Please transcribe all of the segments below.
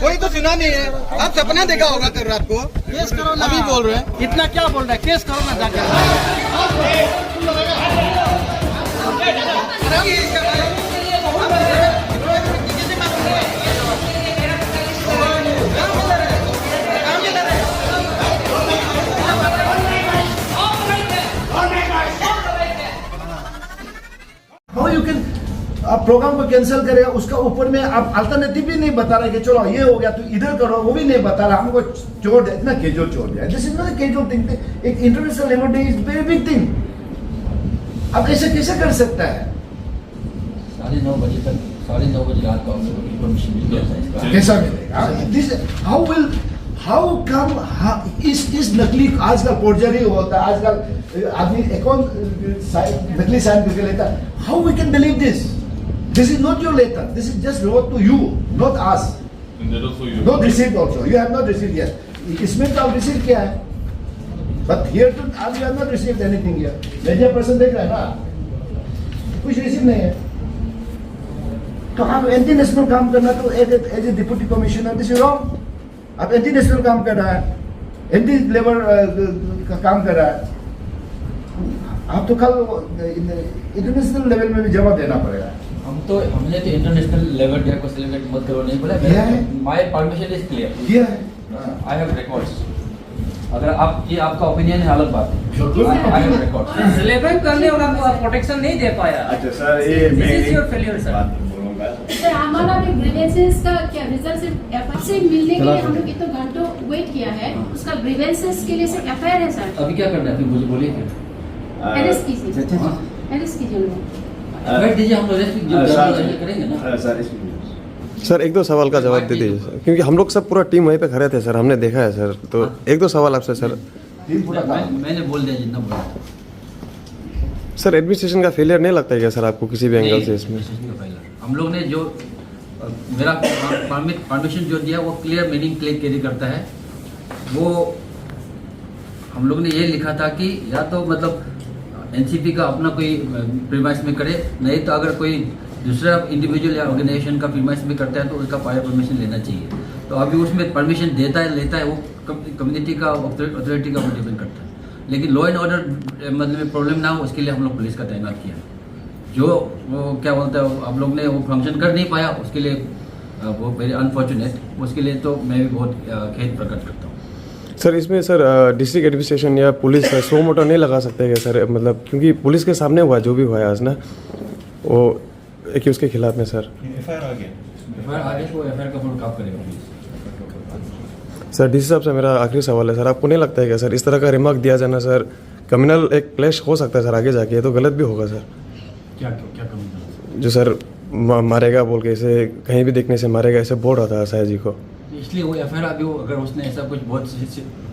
कोई तो सुना नहीं है। आप सपना देखा होगा कल रात को। केस करो ना, अभी बोल रहे हैं। इतना क्या बोल रहा है, केस करो ना जाकर। हाउ यू कैन आप प्रोग्राम को कैंसिल करेगा, उसका ऊपर में आप अल्टरनेटिव भी नहीं बता रहे कि चलो ये हो गया तो इधर करो, वो भी नहीं बता रहा। हमको छोड़ दे, इतना कैजुअल छोड़ दिया। This is not casual thing. एक international level day is very big thing. आप ऐसे कैसे कर सकता है? 9:30 बजे तक 9:30 बजे रात को परमिशन मिल गया था इसका। कैसा मिलेगा? दिस हाउ कम इस नकली आजकल फोर्जरी होता है, आजकल आदमी अकाउंट नकली साइन करके लेता है। How we can believe this? This is not your letter. This is just wrote to you, not us. And that also you. Not received also. You have not received yet. इसमें तो आप receive किया है, but here to आज you have not received anything here. media person देख रहा है ना, कुछ रिसीव नहीं है। तो आप एंटी नेशनल काम करना तो as a deputy commissioner this is wrong. आप एंटी नेशनल काम कर रहा है, एंटी लेबर का काम कर रहा है। आप तो कल इंटरनेशनल लेवल में भी जवाब देना पड़ेगा। हमने तो इंटरनेशनल लेवल डे को सेलिब्रेट मत करो नहीं बोला। My permission is clear. किया है। I have records. अगर आप ये आपका ओपिनियन है अलग बात है। I have records. सेलिब्रेट करने वाला प्रोटेक्शन नहीं दे पाया। अच्छा सर, ये this is your failure sir. बात बोलूंगा सर, हमारा भी ग्रीवेंसेस का क्या रिजल्ट सिर्फ एफआईआर से मिलने के लिए हम लोग इतने घंटों वेट किया है। उसका ग्रीवेंसेस के लिए सिर्फ एफआईआर है सर। अभी क्या करना है फिर मुझे बोलिए फिर। अरेस्ट कीजिए, अरेस्ट कीजिए उनको। बैठ दीजिए, हम लोग करेंगे ना सर। एक दो सवाल का जवाब दे दीजिए सर, क्योंकि हम लोग सब पूरा टीम वहीं पे खड़े थे सर, हमने देखा है सर। तो एक दो सवाल आपसे सर। मैंने बोल दिया जितना बोला सर, एडमिनिस्ट्रेशन का फेलियर नहीं लगता है क्या सर आपको किसी भी एंगल से इसमें? हम लोग ने जो मेरा परमिशन जो दिया वो क्लियर मीनिंग कैरी करता है। वो हम लोग ने ये लिखा था कि या तो मतलब एनसीपी का अपना कोई प्रीमाइस में करे, नहीं तो अगर कोई दूसरा इंडिविजुअल या ऑर्गेनाइजेशन का प्रीमाइस में करता है तो उसका प्रायर परमिशन लेना चाहिए। तो अभी उसमें परमिशन देता है लेता है वो कम्युनिटी का अथॉरिटी का वो डिपेंड करता है। लेकिन लॉ एंड ऑर्डर मतलब प्रॉब्लम ना हो उसके लिए हम लोग पुलिस का तैनात किया। जो वो क्या बोलता है आप लोग ने वो फंक्शन कर नहीं पाया उसके लिए वो वेरी अनफॉर्चुनेट, उसके लिए तो मैं भी बहुत खेद प्रकट करता हूँ। सर इसमें सर डिस्ट्रिक्ट एडमिनिस्ट्रेशन या पुलिस सो मोटो नहीं लगा सकते क्या सर? मतलब क्योंकि पुलिस के सामने हुआ जो भी हुआ है आज ना, वो एक उसके खिलाफ में सर एफआईआर आ गया। एफआईआर आगे को एफआईआर का फॉलो काम करेगा पुलिस। सर डीसी साहब से मेरा आखिरी सवाल है सर, आपको नहीं लगता है क्या सर इस तरह का रिमार्क दिया जाना सर कम्युनल एक क्लैश हो सकता है सर आगे जाके? ये तो गलत भी होगा सर। क्या करूँगा जो सर मारेगा बोल के, ऐसे कहीं भी देखने से मारेगा ऐसे बोल रहा था साया जी को, इसलिए वो एफआईआर अभी अगर उसने ऐसा कुछ बहुत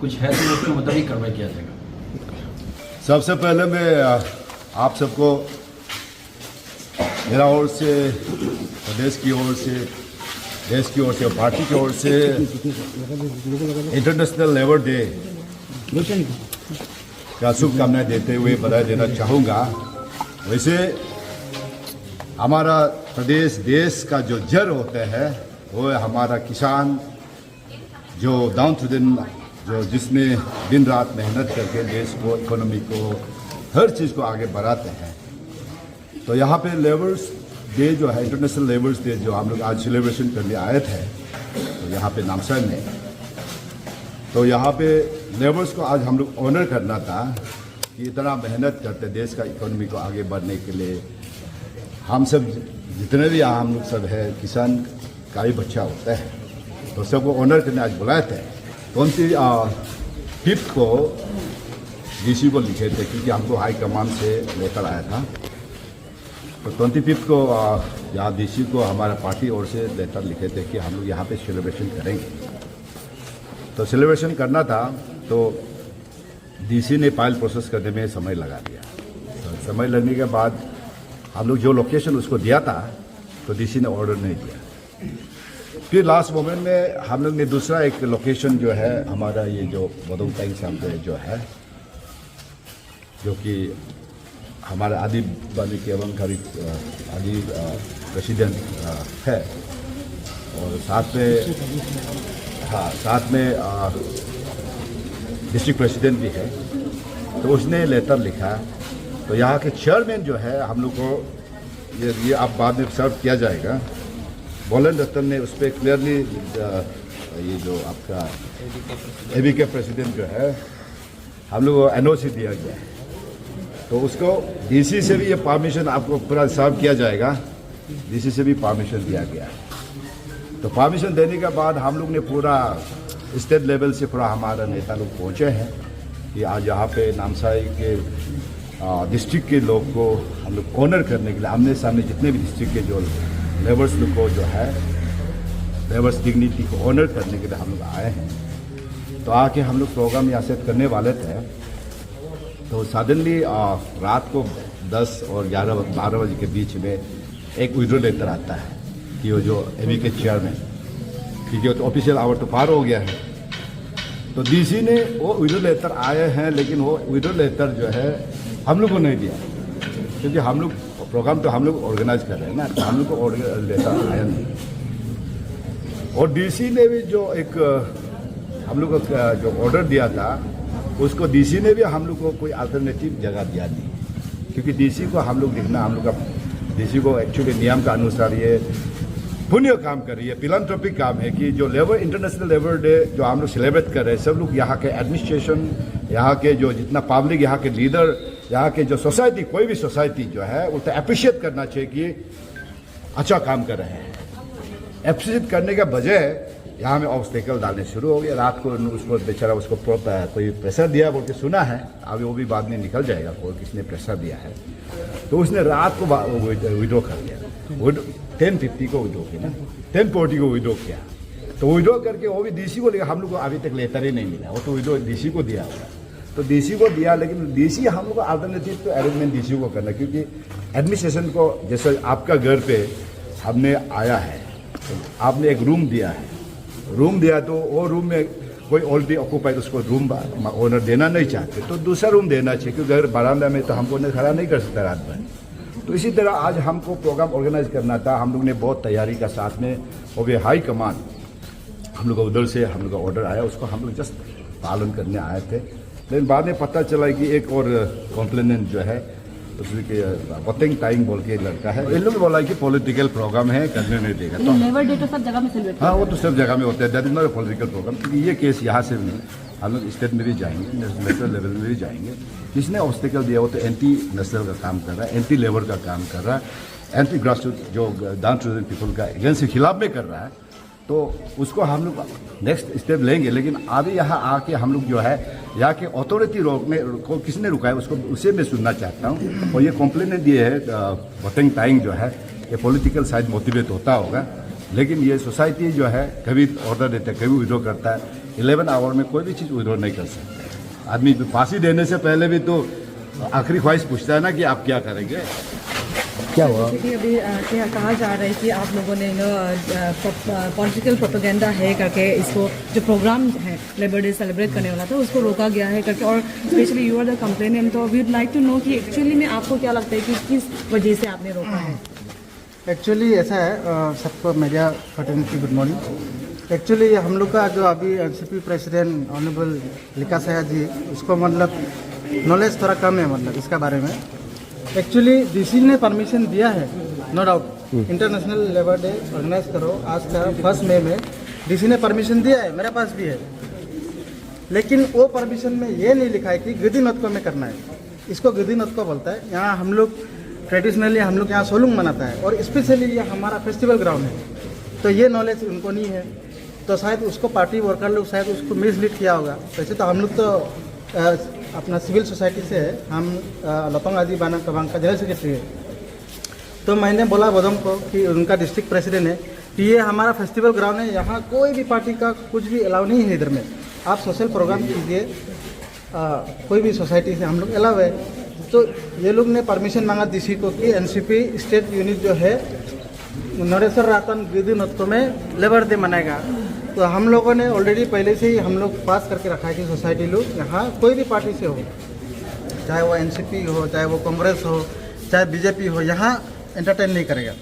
कुछ है तो उसके मुताबिक कार्रवाई किया जाएगा। सबसे पहले मैं आप सबको मेरा ओर से, प्रदेश की ओर से, देश की ओर से, पार्टी की ओर से इंटरनेशनल लेबर डे का शुभकामनाएं देते हुए बधाई देना चाहूँगा। वैसे हमारा प्रदेश देश का जो जड़ होता है वो है हमारा किसान, जो डाउन टू दिन जो जिसमें दिन रात मेहनत करके देश को, इकोनॉमी को, हर चीज़ को आगे बढ़ाते हैं। तो यहाँ पे लेबर्स डे जो है, इंटरनेशनल लेबर्स डे जो हम लोग आज सेलिब्रेशन करने आए थे तो यहाँ पे नामसाई में, तो यहाँ पे लेबर्स को आज हम लोग ऑनर करना था कि इतना मेहनत करते देश का इकोनॉमी को आगे बढ़ने के लिए। हम सब जितने भी यहाँ हम लोग सब है किसान का ही बच्चा होता है, तो सबको ऑनर करने आज बुलाए थे। 25 को डीसी को लिखे थे क्योंकि हमको हाई कमान से लेकर आया था। तो 25 को यहाँ डीसी को हमारा पार्टी ओर से लेटर लिखे थे कि हम लोग यहाँ पे सेलिब्रेशन करेंगे। तो सेलिब्रेशन करना था तो डीसी ने फाइल प्रोसेस करने में समय लगा दिया। तो समय लगने के बाद हम लोग जो लोकेशन उसको दिया था तो डीसी ने ऑर्डर नहीं दिया। फिर लास्ट मोमेंट में हम लोग ने दूसरा एक लोकेशन जो है हमारा ये जो बदौताई सामने जो है, जो कि हमारा आदि बाली के एवं आदि प्रेसिडेंट है, और साथ में डिस्ट्रिक्ट प्रेसिडेंट भी है। तो उसने लेटर लिखा। तो यहाँ के चेयरमैन जो है हम लोग को ये आप बाद में सर्व किया जाएगा। बोलन रतन ने उस पर क्लियरली ये जो आपका एबीके प्रेसिडेंट जो है हम लोग को एनओसी दिया गया है। तो उसको डीसी से भी ये परमिशन आपको पूरा सर्व किया जाएगा। डीसी से भी परमिशन दिया गया है। तो परमिशन देने के बाद हम लोग ने पूरा स्टेट लेवल से पूरा हमारा नेता लोग पहुँचे हैं कि आज यहाँ पे नामसाई के डिस्ट्रिक्ट के लोग को हम लोग ऑनर करने के लिए आमने सामने जितने भी डिस्ट्रिक्ट के जो लेबर्स लोग को जो है लेबर्स डिग्निटी को ऑनर करने के लिए हम लोग आए हैं। तो आके हम लोग प्रोग्राम यहाँ सेट करने वाले थे। तो सडनली रात को 10 और 12 बजे के बीच में एक विड्रॉ लेटर आता है कि वो जो एबीके चेयरमैन, क्योंकि तो ऑफिशियल आवर तो पार हो गया है। तो डीसी ने वो विड्रॉ लेटर आए हैं, लेकिन वो विड्रॉ लेटर जो है हम लोग को नहीं दिया, क्योंकि हम लोग प्रोग्राम तो हम लोग ऑर्गेनाइज कर रहे हैं ना, तो हम लोग को लेटर आया नहीं। और डीसी ने भी जो एक हम लोग को जो ऑर्डर दिया था उसको डीसी ने भी हम लोग को कोई अल्टरनेटिव जगह दिया नहीं, क्योंकि डीसी को हम लोग देखना, हम लोग का डीसी को एक्चुअली नियम का अनुसार ये पुण्य काम कर रही है, फिलैंथ्रोपिक काम है कि जो लेबर इंटरनेशनल लेबर डे जो हम लोग सेलिब्रेट कर रहे हैं, सब लोग यहाँ के एडमिनिस्ट्रेशन, यहाँ के जो जितना पब्लिक, यहाँ के लीडर, यहाँ के जो सोसाइटी, कोई भी सोसाइटी जो है उसको अप्रिशिएट करना चाहिए कि अच्छा काम कर रहे हैं। अप्रिशिएट करने के बजाय यहाँ में ऑब्स्टेकल डालने शुरू हो गया। रात को उसको बेचारा उसको कोई प्रेशर दिया बोल के सुना है, अभी वो भी बाद में निकल जाएगा कोई किसने प्रेशर दिया है। तो उसने रात को विड्रॉ कर दिया, 10:50 को विड्रॉ किया ना, 10:40 को विड्रॉ किया। तो विड्रॉ करके वो भी डीसी को लिया, हम लोग को अभी तक लेटर ही नहीं मिला, वो तो विड्रॉ डीसी को दिया होगा। तो डीसी को दिया, लेकिन डीसी हम लोग को अल्टरनेटिव तो अरेंजमेंट डीसी को करना, क्योंकि एडमिनिस्ट्रेशन को जैसे आपका घर पे हमने आया है, तो आपने एक रूम दिया है, रूम दिया तो वो रूम में कोई ऑलरेडी ऑक्यूपाइड उसको रूम ओनर देना नहीं चाहते, तो दूसरा रूम देना चाहिए, क्योंकि घर बरामदा में तो हमको खड़ा नहीं कर सकता रात भर। तो इसी तरह आज हमको प्रोग्राम ऑर्गेनाइज करना था, हम लोग ने बहुत तैयारी का साथ में, वो भी हाई कमांड हम लोग उधर से हम लोग का ऑर्डर आया, उसको हम लोग जस्ट पालन करने आए थे। लेकिन बाद में पता चला कि एक और कॉम्प्लेनेंट जो है उसके वतेंग टाइंग बोल के लड़का है, इन लोग ने बोला कि पॉलिटिकल प्रोग्राम है, करने नहीं देगा। तो लेबर डे तो सब जगह में सेलिब्रेट, हाँ वो तो सब जगह में होता है, that is not political program. क्योंकि ये केस यहाँ से नहीं, हम लोग स्टेट में भी जाएंगे, नेशनल लेवल में भी जाएंगे। जिसने ऑब्स्टेकल दिया वो तो एंटी नेशनल का काम कर रहा है, एंटी लेबर का काम कर रहा है, एंटी ग्रास रूट जो डाउन टू पीपल का अगेंस्ट के खिलाफ में कर रहा है। तो उसको हम लोग नेक्स्ट स्टेप लेंगे। लेकिन अभी यहाँ आके हम लोग जो है यहाँ के अथॉरिटी रोकने को किसने रुका है उसको, उसे मैं सुनना चाहता हूँ। और ये कंप्लेंट ये है वतेंग टाइंग जो है ये पॉलिटिकल साइड मोटिवेट होता होगा, लेकिन ये सोसाइटी जो है कभी ऑर्डर देता है, कभी विड्रॉ करता है। 11 आवर में कोई भी चीज़ विड्रॉ नहीं कर सकता। आदमी फांसी देने से पहले भी तो आखिरी ख्वाहिश पूछता है ना कि आप क्या करेंगे। क्या हुआ? अभी क्या कहा जा रहा है कि आप लोगों ने पॉलिटिकल प्रोपेगेंडा है करके इसको जो प्रोग्राम है लेबर डे सेलिब्रेट करने वाला था उसको रोका गया है करके, और specially you are the complainant, तो we would like to know कि एक्चुअली में आपको क्या लगता है कि किस वजह से आपने रोका है। एक्चुअली ऐसा है, सबको media fraternity good morning. Actually हम लोग का जो अभी एनसीपी प्रेसिडेंट ऑनरेबल लिका सया जी, उसको मतलब नॉलेज थोड़ा कम है मतलब इसका बारे में। एक्चुअली डीसी ने परमिशन दिया है, no doubt, international labour day organise करो आज का 1 मई में डीसी ने परमिशन दिया है, मेरे पास भी है। लेकिन वो परमिशन में ये नहीं लिखा है कि गिदी नोतको में करना है, इसको गिदी नोतको बोलता है। यहाँ हम लोग ट्रेडिशनली हम लोग यहाँ सोलुंग मनाता है, और स्पेशली ये हमारा फेस्टिवल ग्राउंड है, तो ये नॉलेज उनको नहीं है। तो शायद उसको पार्टी वर्कर लोग शायद उसको मिसलीड किया होगा। वैसे तो हम लोग तो अपना सिविल सोसाइटी से है, हम लतंग आदि बाना कबांग का जनरल सेक्रेटरी है। तो मैंने बोला बदम को कि उनका डिस्ट्रिक्ट प्रेसिडेंट है कि ये हमारा फेस्टिवल ग्राउंड है, यहाँ कोई भी पार्टी का कुछ भी अलाउ नहीं है इधर में, आप सोशल प्रोग्राम कीजिए, कोई भी सोसाइटी से हम लोग अलाउ है। तो ये लोग ने परमिशन मांगा डीसी को कि एनसीपी स्टेट यूनिट जो है नरेश्वर रातन गिदी नोतको में लेबर डे मनाएगा। तो हम लोगों ने ऑलरेडी पहले से ही हम लोग पास करके रखा है कि सोसाइटी लोग यहाँ कोई भी पार्टी से हो, चाहे वो एनसीपी हो, चाहे वो कांग्रेस हो, चाहे बीजेपी हो, यहाँ एंटरटेन नहीं करेगा।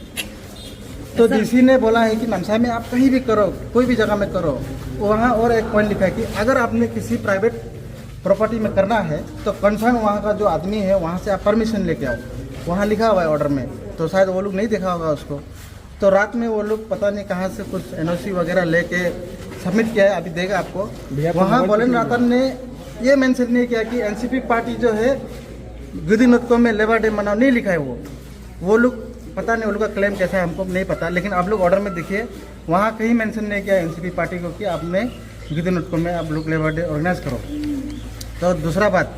तो डीसी ने बोला है कि नमसा में आप कहीं भी करो, कोई भी जगह में करो। वहाँ और एक पॉइंट लिखा है कि अगर आपने किसी प्राइवेट प्रॉपर्टी में करना है तो कंसर्न वहाँ का जो आदमी है वहाँ से आप परमिशन लेके आओ। वहाँ लिखा हुआ है ऑर्डर में, तो शायद वो लोग नहीं देखा होगा उसको। तो रात में वो लोग पता नहीं कहाँ से कुछ एनओसी वगैरह लेके सबमिट किया है, अभी देगा आपको। वहाँ बोलेन रातन ने ये मेंशन नहीं किया कि एनसीपी पार्टी जो है गिदी नोटको में लेबर डे मनाओ, नहीं लिखा है वो लोग पता नहीं, वो लोग का क्लेम कैसा है हमको नहीं पता, लेकिन आप लोग ऑर्डर में देखिए वहाँ कहीं मेंशन नहीं किया एनसीपी पार्टी को कि आपने गिदी नोटको में आप लोग लेबर डे ऑर्गेनाइज करो। तो दूसरा बात,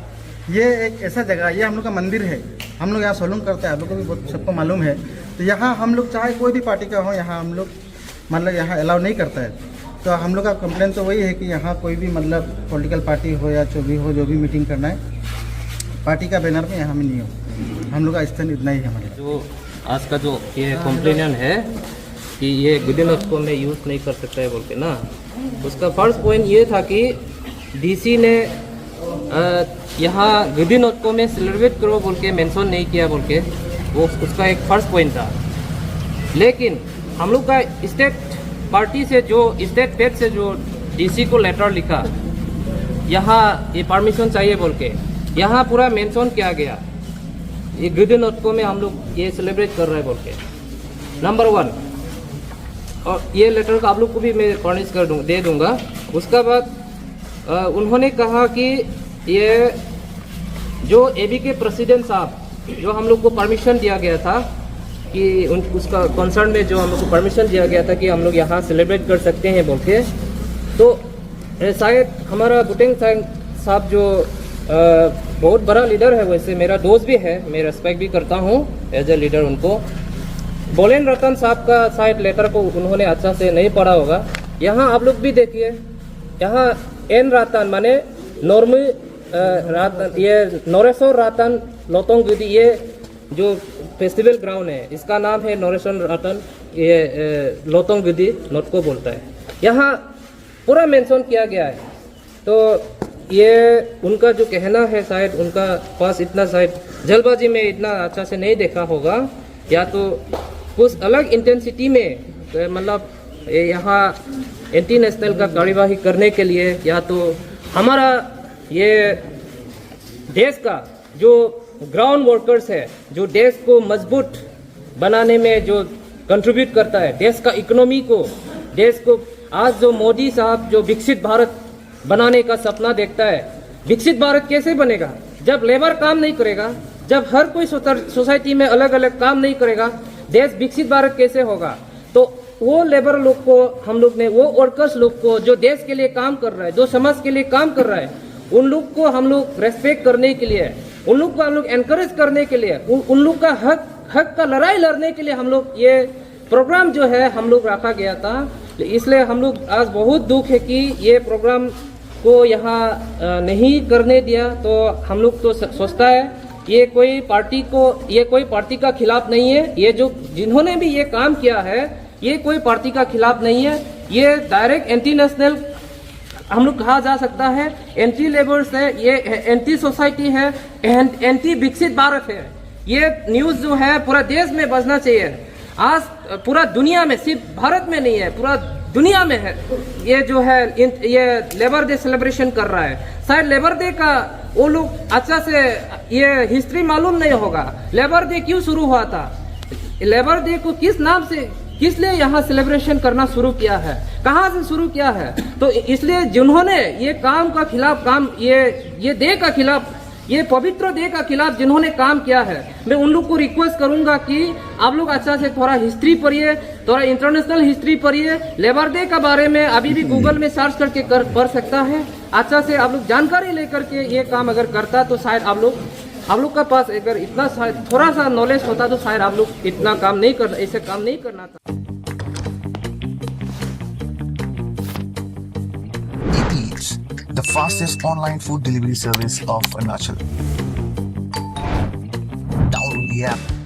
ये एक ऐसा जगह, ये हम लोग का मंदिर है, हम लोग यहाँ सोलूंग करते हैं, आप लोग को भी बहुत सबको मालूम है। तो यहाँ हम लोग चाहे कोई भी पार्टी का हो, यहाँ हम लोग मतलब यहाँ अलाउ नहीं करता है। तो हम लोग का कंप्लेन तो वही है कि यहाँ कोई भी मतलब पॉलिटिकल पार्टी हो या जो भी मीटिंग करना है, पार्टी का बैनर में यहाँ में नहीं हो। हम लोग का स्टैंड इतना ही है हमारे। जो आज का जो ये कंप्लेन है कि ये गिदिनोट को मैं यूज़ नहीं कर सकता है बोल के ना, उसका फर्स्ट पॉइंट ये था कि डीसी ने यहाँ गिदिनोट को में सेलिब्रेट करो बोल के मेंशन नहीं किया बोल के, वो उसका एक फर्स्ट पॉइंट था। लेकिन हम लोग का स्टेट पार्टी से जो स्टेट पेज से जो डीसी को लेटर लिखा, यहाँ ये परमिशन चाहिए बोल के, यहाँ पूरा मेंशन किया गया ये गिदिनोट को में हम लोग ये सेलिब्रेट कर रहे हैं बोल के, नंबर 1। और ये लेटर का आप लोग को भी मैं फर्निश कर दे दूँगा। उसका बाद उन्होंने कहा कि ये जो एबी के प्रेसिडेंट साहब जो हम लोग को परमिशन दिया गया था कि उसका कंसर्न में जो हम लोग को परमिशन दिया गया था कि हम लोग यहाँ सेलिब्रेट कर सकते हैं बोल के, तो शायद हमारा बुटेंग साहब जो बहुत बड़ा लीडर है, वैसे मेरा दोस्त भी है, मैं रेस्पेक्ट भी करता हूँ एज ए लीडर उनको। बोलेन रतन साहब का शायद लेटर को उन्होंने अच्छा से नहीं पढ़ा होगा। यहाँ आप लोग भी देखिए, यहाँ एन रातन माने नॉर्मी रातन, ये नोरेश्वर रातन लोतोंग गिदी, ये जो फेस्टिवल ग्राउंड है इसका नाम है नोरेश्वर रातन, ये लोतोंग गिदी नोटको बोलता है। यहाँ पूरा मेंशन किया गया है। तो ये उनका जो कहना है, शायद उनका पास इतना शायद जल्दबाजी में इतना अच्छा से नहीं देखा होगा, या तो कुछ अलग इंटेंसिटी में मतलब यहाँ एंटी नेशनल का कार्यवाही करने के लिए, या तो हमारा ये देश का जो ग्राउंड वर्कर्स है, जो देश को मजबूत बनाने में जो कंट्रीब्यूट करता है, देश का इकोनॉमी को, देश को आज जो मोदी साहब जो विकसित भारत बनाने का सपना देखता है, विकसित भारत कैसे बनेगा जब लेबर काम नहीं करेगा, जब हर कोई सोसाइटी में अलग अलग काम नहीं करेगा, देश विकसित भारत कैसे होगा। तो वो लेबर लोग को हम लोग ने, वो वर्कर्स लोग को जो देश के लिए काम कर रहा है, जो समाज के लिए काम कर रहा है, उन लोग को हम लोग रेस्पेक्ट करने के लिए, उन लोग को हम लोग एनकरेज करने के लिए, उन लोग का हक का लड़ाई लड़ने के लिए हम लोग ये प्रोग्राम जो है हम लोग रखा गया था। इसलिए हम लोग आज बहुत दुख है कि ये प्रोग्राम को यहाँ नहीं करने दिया। तो हम लोग तो सोचता है ये कोई पार्टी का खिलाफ नहीं है, ये जो जिन्होंने भी ये काम किया है ये कोई पार्टी का खिलाफ नहीं है, ये डायरेक्ट एंटी नेशनल हम लोग कहा जा सकता है, एंटी लेबर्स है, ये एंटी सोसाइटी है, एंटी विकसित भारत है। ये न्यूज़ जो है पूरा देश में बजना चाहिए। आज पूरा दुनिया में, सिर्फ भारत में नहीं है, पूरा दुनिया में है ये जो है, ये लेबर डे सेलिब्रेशन कर रहा है। शायद लेबर डे का वो लोग अच्छा से ये हिस्ट्री मालूम नहीं होगा, लेबर डे क्यों शुरू हुआ था, लेबर डे को किस नाम से, किस लिए यहाँ सेलिब्रेशन करना शुरू किया है, कहाँ से शुरू किया है। तो इसलिए जिन्होंने ये काम का खिलाफ काम, ये डे का खिलाफ, ये पवित्र डे का खिलाफ जिन्होंने काम किया है, मैं उन लोग को रिक्वेस्ट करूंगा कि आप लोग अच्छा से थोड़ा हिस्ट्री पढ़िए, थोड़ा इंटरनेशनल हिस्ट्री पढ़िए। लेबर डे के बारे में अभी भी गूगल में सर्च करके पढ़ सकता है। अच्छा से आप लोग जानकारी लेकर के ये काम अगर करता तो शायद आप लोग का पास अगर इतना शायद थोड़ा सा नॉलेज होता तो शायद आप लोग इतना काम नहीं करना, ऐसे काम नहीं करना था। The fastest online food delivery service of Arunachal. Download the app